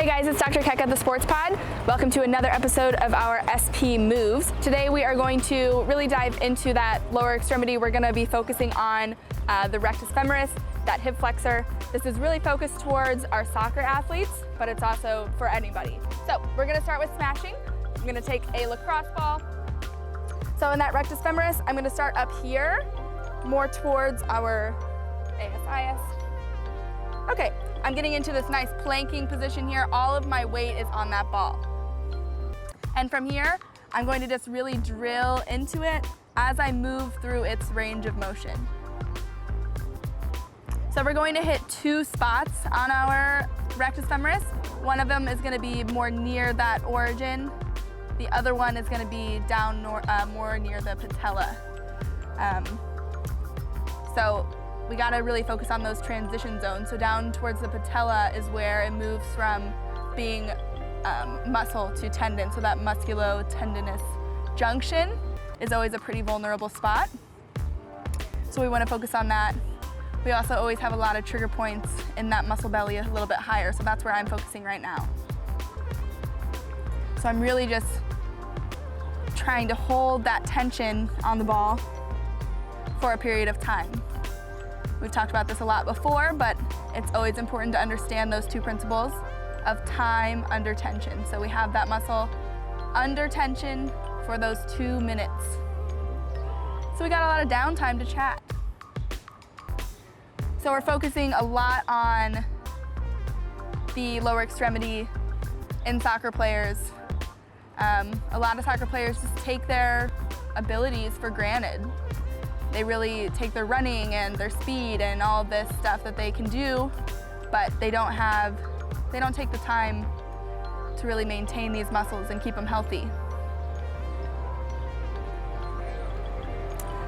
Hey guys, it's Dr. Keck at the Sports Pod. Welcome to another episode of our SP Moves. Today we are going to really dive into that lower extremity. We're going to be focusing on the rectus femoris, that hip flexor. This is really focused towards our soccer athletes, but it's also for anybody. So we're going to start with smashing. I'm going to take a lacrosse ball. So in that rectus femoris, I'm going to start up here, more towards our ASIS. Okay, I'm getting into this nice planking position here. All of my weight is on that ball. And from here, I'm going to just really drill into it as I move through its range of motion. So we're going to hit two spots on our rectus femoris. One of them is going to be more near that origin. The other one is going to be down more near the patella. So we got to really focus on those transition zones. So down towards the patella is where it moves from being muscle to tendon. So that musculo-tendinous junction is always a pretty vulnerable spot. So we want to focus on that. We also always have a lot of trigger points in that muscle belly a little bit higher. So that's where I'm focusing right now. So I'm really just trying to hold that tension on the ball for a period of time. We've talked about this a lot before, but it's always important to understand those two principles of time under tension. So we have that muscle under tension for those 2 minutes. So we got a lot of downtime to chat. So we're focusing a lot on the lower extremity in soccer players. A lot of soccer players just take their abilities for granted. They really take their running and their speed and all this stuff that they can do, but they don't take the time to really maintain these muscles and keep them healthy.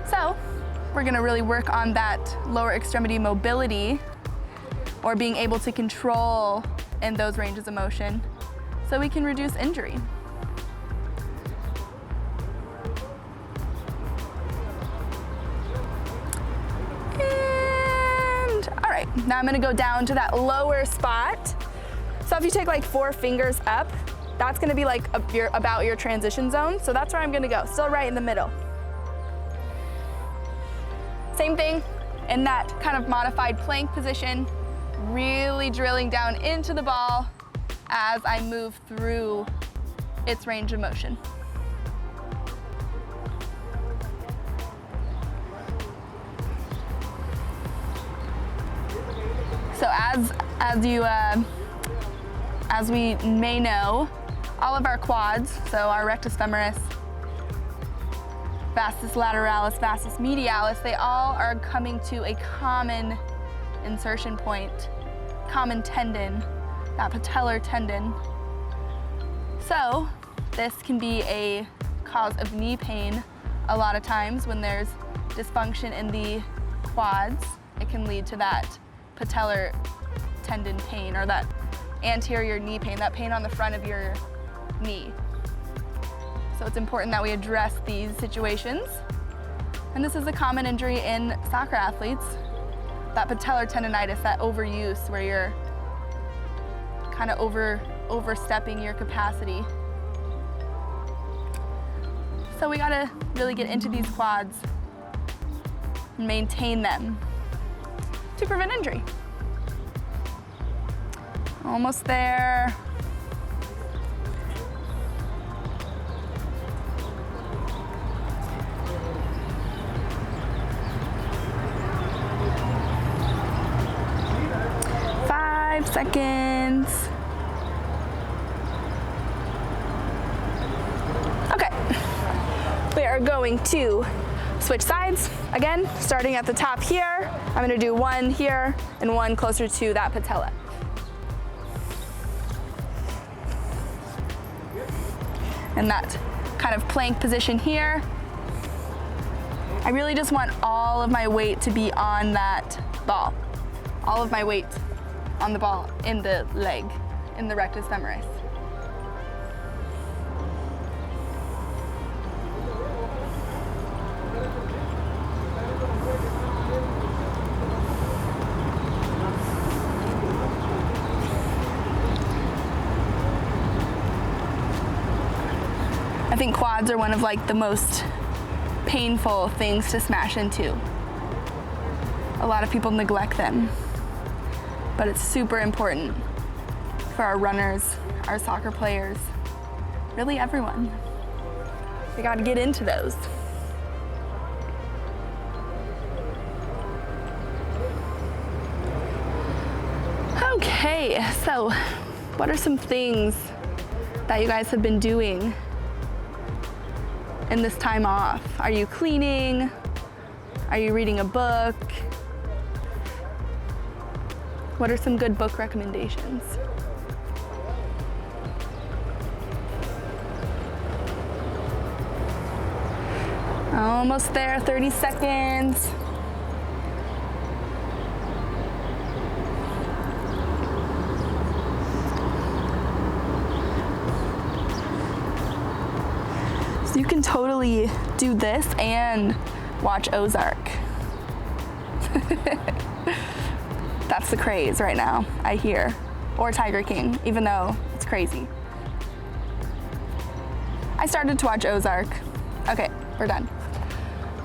So we're gonna really work on that lower extremity mobility, or being able to control in those ranges of motion, so we can reduce injury. Now I'm gonna go down to that lower spot. So if you take like 4 fingers up, that's gonna be like about your transition zone. So that's where I'm gonna go, still right in the middle. Same thing in that kind of modified plank position, really drilling down into the ball as I move through its range of motion. So as we may know, all of our quads, so our rectus femoris, vastus lateralis, vastus medialis, they all are coming to a common insertion point, common tendon, that patellar tendon. So this can be a cause of knee pain a lot of times when there's dysfunction in the quads. It can lead to that patellar tendon pain, or that anterior knee pain, that pain on the front of your knee. So it's important that we address these situations. And this is a common injury in soccer athletes, that patellar tendonitis, that overuse where you're kind of overstepping your capacity. So we gotta really get into these quads and maintain them to prevent injury. Almost there. Five seconds. Okay, we are going to switch sides. Again, starting at the top here, I'm gonna do one here and one closer to that patella. And that kind of plank position here. I really just want all of my weight to be on that ball. All of my weight on the ball, in the leg, in the rectus femoris. I think quads are one of like the most painful things to smash into. A lot of people neglect them, but it's super important for our runners, our soccer players, really everyone. We gotta get into those. Okay, so what are some things that you guys have been doing in this time off? Are you cleaning? Are you reading a book? What are some good book recommendations? Almost there, 30 seconds. So you can totally do this and watch Ozark. That's the craze right now, I hear. Or Tiger King, even though it's crazy. I started to watch Ozark. Okay, we're done.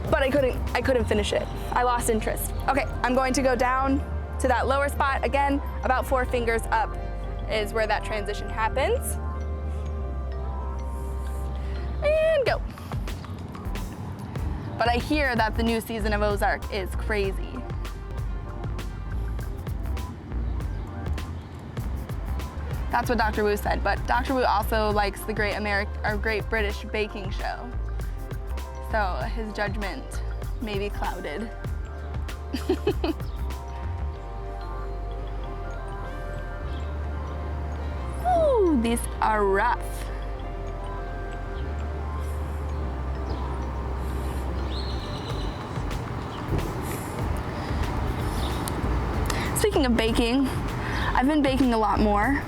But I couldn't finish it. I lost interest. Okay, I'm going to go down to that lower spot. Again, about 4 fingers up is where that transition happens. And go. But I hear that the new season of Ozark is crazy. That's what Dr. Wu said, but Dr. Wu also likes the Great British Baking Show. So his judgment may be clouded. Ooh, these are rough. Speaking of baking, I've been baking a lot more.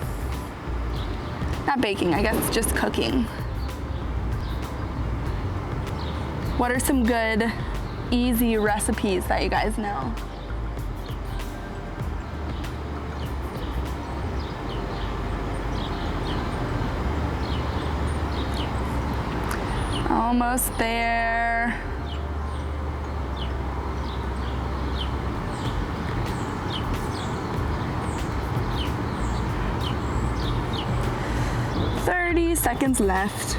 Not baking, I guess just cooking. What are some good, easy recipes that you guys know? Almost there. Seconds left.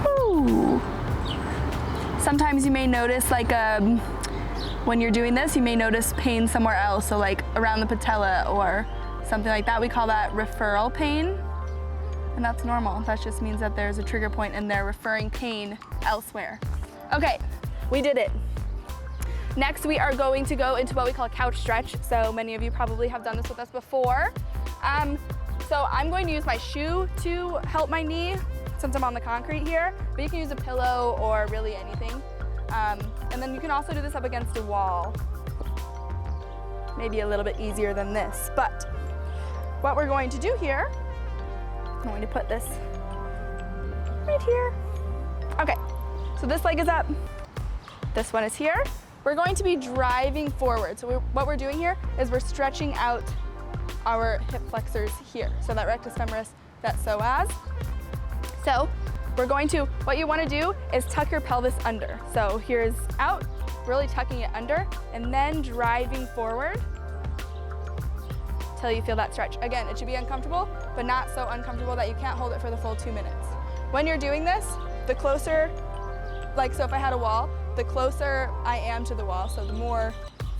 Ooh. Sometimes you may notice when you're doing this, you may notice pain somewhere else. So like around the patella or something like that. We call that referral pain. And that's normal. That just means that there's a trigger point and they're referring pain elsewhere. Okay, we did it. Next, we are going to go into what we call a couch stretch. So many of you probably have done this with us before. So I'm going to use my shoe to help my knee since I'm on the concrete here, but you can use a pillow or really anything. And then you can also do this up against a wall. Maybe a little bit easier than this, but what we're going to do here, I'm going to put this right here. Okay, so this leg is up, this one is here. We're going to be driving forward. So what we're doing here is we're stretching out our hip flexors here. So that rectus femoris, that psoas. So what you want to do is tuck your pelvis under. So here's out, really tucking it under, and then driving forward till you feel that stretch. Again, it should be uncomfortable, but not so uncomfortable that you can't hold it for the full 2 minutes. When you're doing this, the closer, so if I had a wall, the closer I am to the wall, so the more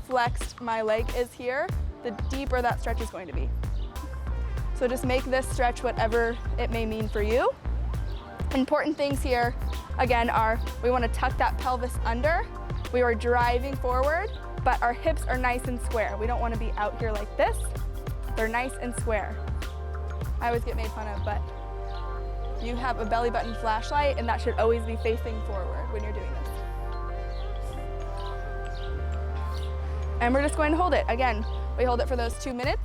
flexed my leg is here, the deeper that stretch is going to be. So just make this stretch whatever it may mean for you. Important things here, again, are we want to tuck that pelvis under. We are driving forward, but our hips are nice and square. We don't want to be out here like this. They're nice and square. I always get made fun of, but you have a belly button flashlight, and that should always be facing forward when you're doing this. And we're just going to hold it. Again, we hold it for those 2 minutes.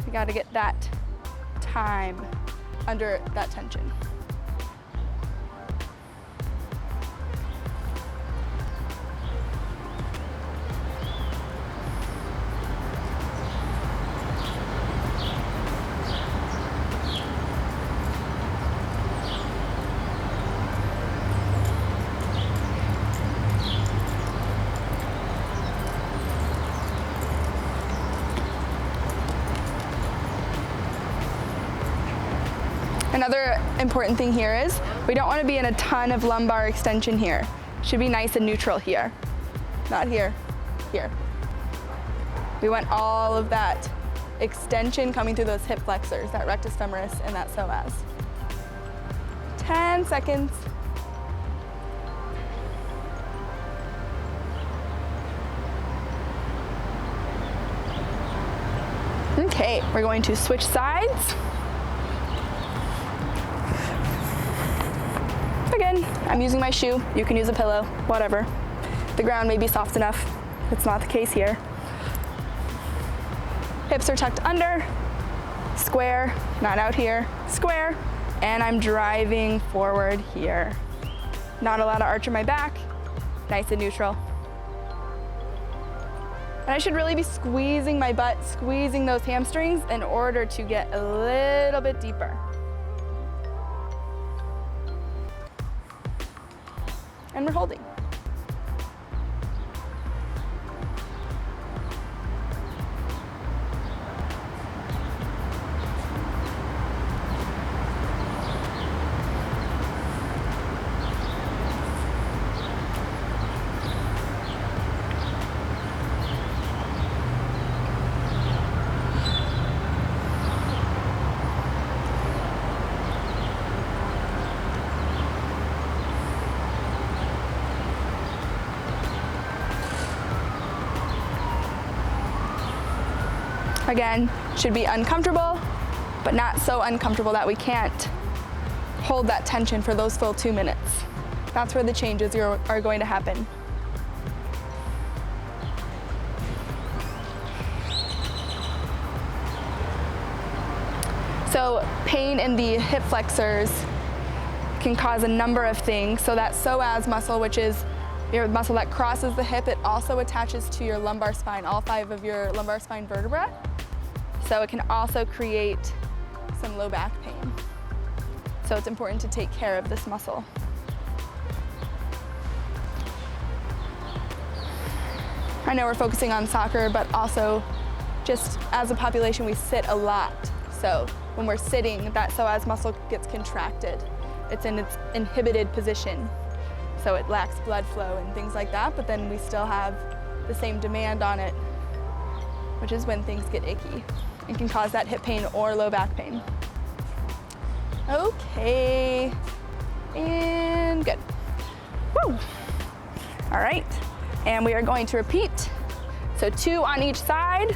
We got to get that time under that tension. Another important thing here is we don't want to be in a ton of lumbar extension here. Should be nice and neutral here. Not here, here. We want all of that extension coming through those hip flexors, that rectus femoris and that psoas. 10 seconds. Okay, we're going to switch sides. Again, I'm using my shoe. You can use a pillow, whatever. The ground may be soft enough. It's not the case here. Hips are tucked under, square, not out here, square, and I'm driving forward here. Not a lot of arch in my back, nice and neutral. And I should really be squeezing my butt, squeezing those hamstrings in order to get a little bit deeper. And we're holding. Again, should be uncomfortable, but not so uncomfortable that we can't hold that tension for those full 2 minutes. That's where the changes are going to happen. So pain in the hip flexors can cause a number of things. So that psoas muscle, which is your muscle that crosses the hip, it also attaches to your lumbar spine, all 5 of your lumbar spine vertebrae. So it can also create some low back pain. So it's important to take care of this muscle. I know we're focusing on soccer, but also just as a population, we sit a lot. So when we're sitting, that psoas muscle gets contracted. It's in its inhibited position. So it lacks blood flow and things like that, but then we still have the same demand on it, which is when things get icky. It can cause that hip pain or low back pain. Okay, and good. Woo! All right, and we are going to repeat. So 2 on each side.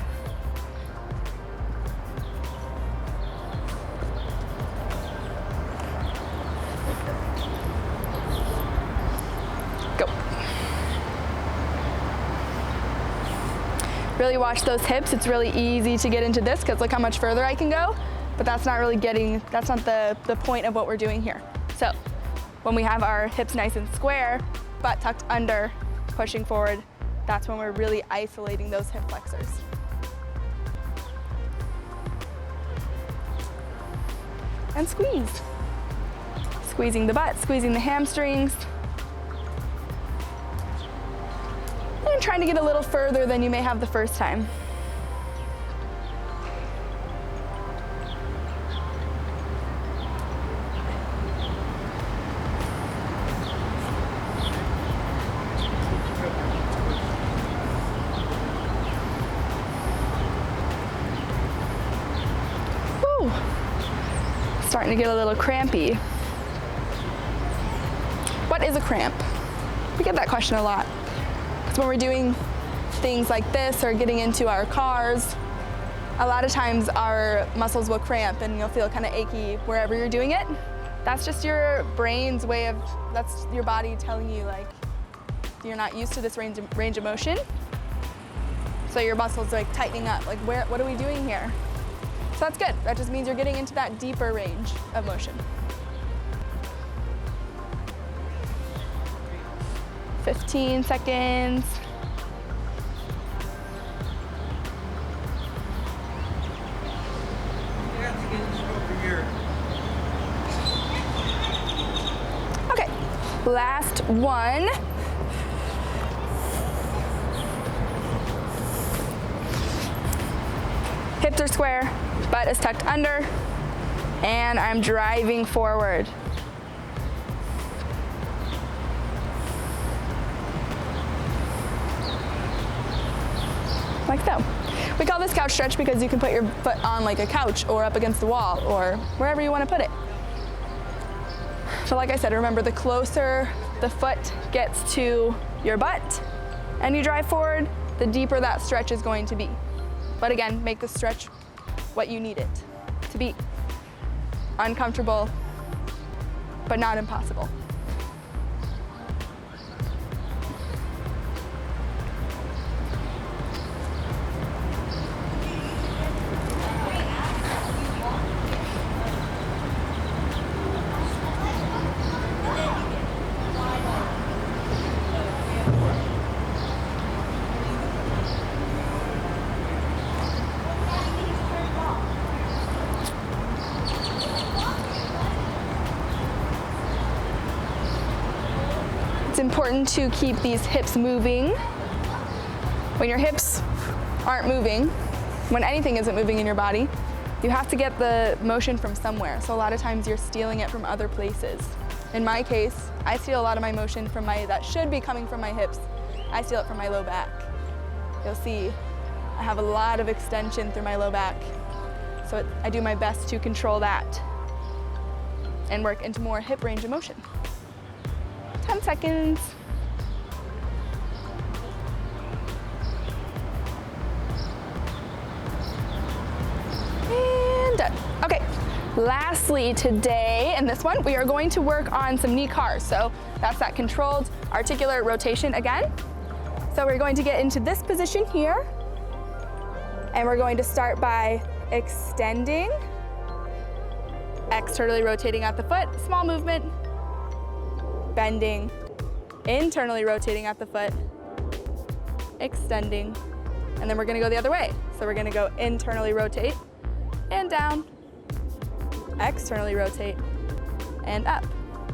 Really watch those hips. It's really easy to get into this because look how much further I can go, but that's not the point of what we're doing here. So when we have our hips nice and square, butt tucked under, pushing forward, that's when we're really isolating those hip flexors. And squeeze. Squeezing the butt, squeezing the hamstrings. And trying to get a little further than you may have the first time. Woo! Starting to get a little crampy. What is a cramp? We get that question a lot. When we're doing things like this or getting into our cars, a lot of times our muscles will cramp and you'll feel kind of achy wherever you're doing it. That's just your brain's way of, that's your body telling you like you're not used to this range of motion. So your muscles like tightening up, like what are we doing here? So that's good. That just means you're getting into that deeper range of motion. 15 seconds. Okay, last one. Hips are square, butt is tucked under, And I'm driving forward. Like so. We call this couch stretch because you can put your foot on like a couch or up against the wall or wherever you want to put it. So like I said, remember, the closer the foot gets to your butt and you drive forward, the deeper that stretch is going to be. But again, make the stretch what you need it to be. Uncomfortable, but not impossible. It's important to keep these hips moving. When your hips aren't moving, when anything isn't moving in your body, you have to get the motion from somewhere. So a lot of times you're stealing it from other places. In my case, I steal a lot of my motion from that should be coming from my hips. I steal it from my low back. You'll see I have a lot of extension through my low back. So I do my best to control that and work into more hip range of motion. 10 seconds. And done. Okay, lastly today, in this one, we are going to work on some knee cars. So that's that controlled articular rotation again. So we're going to get into this position here, and we're going to start by extending, externally rotating at the foot, small movement, bending, internally rotating at the foot, extending, and then we're gonna go the other way. So we're gonna go internally rotate and down, externally rotate and up.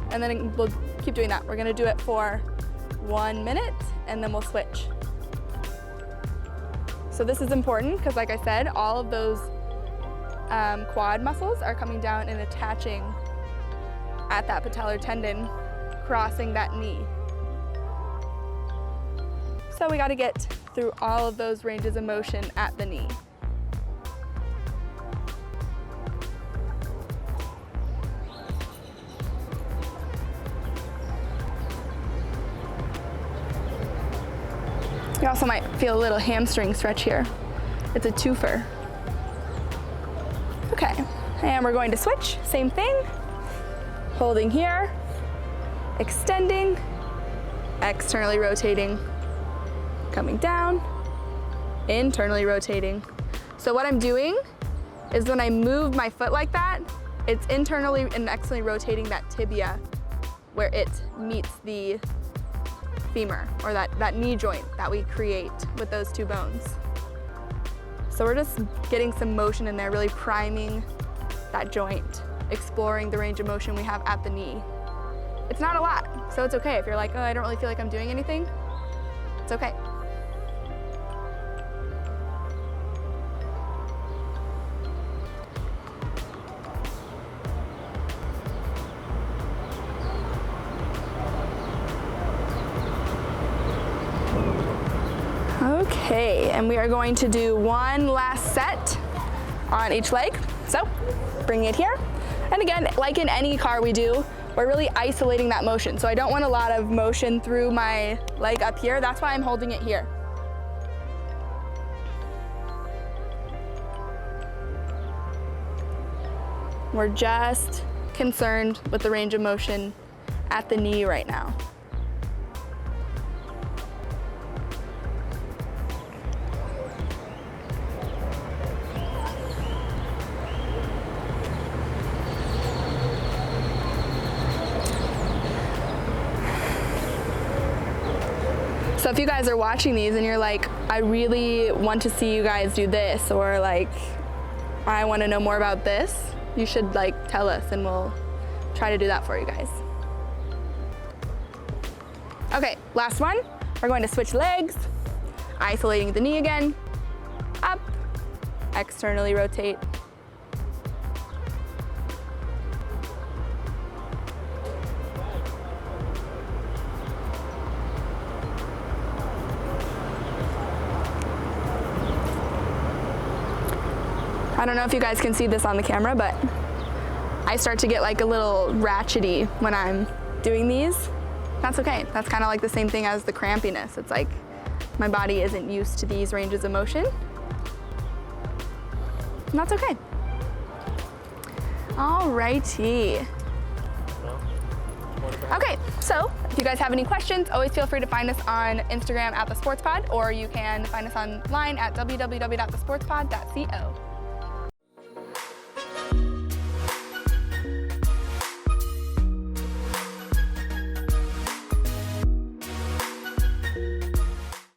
And then we'll keep doing that. We're gonna do it for 1 minute and then we'll switch. So this is important because, like I said, all of those quad muscles are coming down and attaching at that patellar tendon, crossing that knee. So we got to get through all of those ranges of motion at the knee. You also might feel a little hamstring stretch here. It's a twofer. Okay, and we're going to switch, same thing. Holding here, extending, externally rotating, coming down, internally rotating. So what I'm doing is when I move my foot like that, it's internally and externally rotating that tibia where it meets the femur, or that knee joint that we create with those two bones. So we're just getting some motion in there, really priming that joint, exploring the range of motion we have at the knee. It's not a lot, so it's okay. If you're like, oh, I don't really feel like I'm doing anything, it's okay. Okay, and we are going to do one last set on each leg. So, bring it here. And again, like in any car we do, we're really isolating that motion. So I don't want a lot of motion through my leg up here. That's why I'm holding it here. We're just concerned with the range of motion at the knee right now. So if you guys are watching these and you're like, I really want to see you guys do this, or like, I want to know more about this, you should like tell us and we'll try to do that for you guys. Okay, last one. We're going to switch legs, isolating the knee again, up, externally rotate, I don't know if you guys can see this on the camera, but I start to get like a little ratchety when I'm doing these. That's okay. That's kind of like the same thing as the crampiness. It's like my body isn't used to these ranges of motion. And that's okay. Alrighty. Okay, so if you guys have any questions, always feel free to find us on Instagram @thesportspod, or you can find us online at www.thesportspod.co.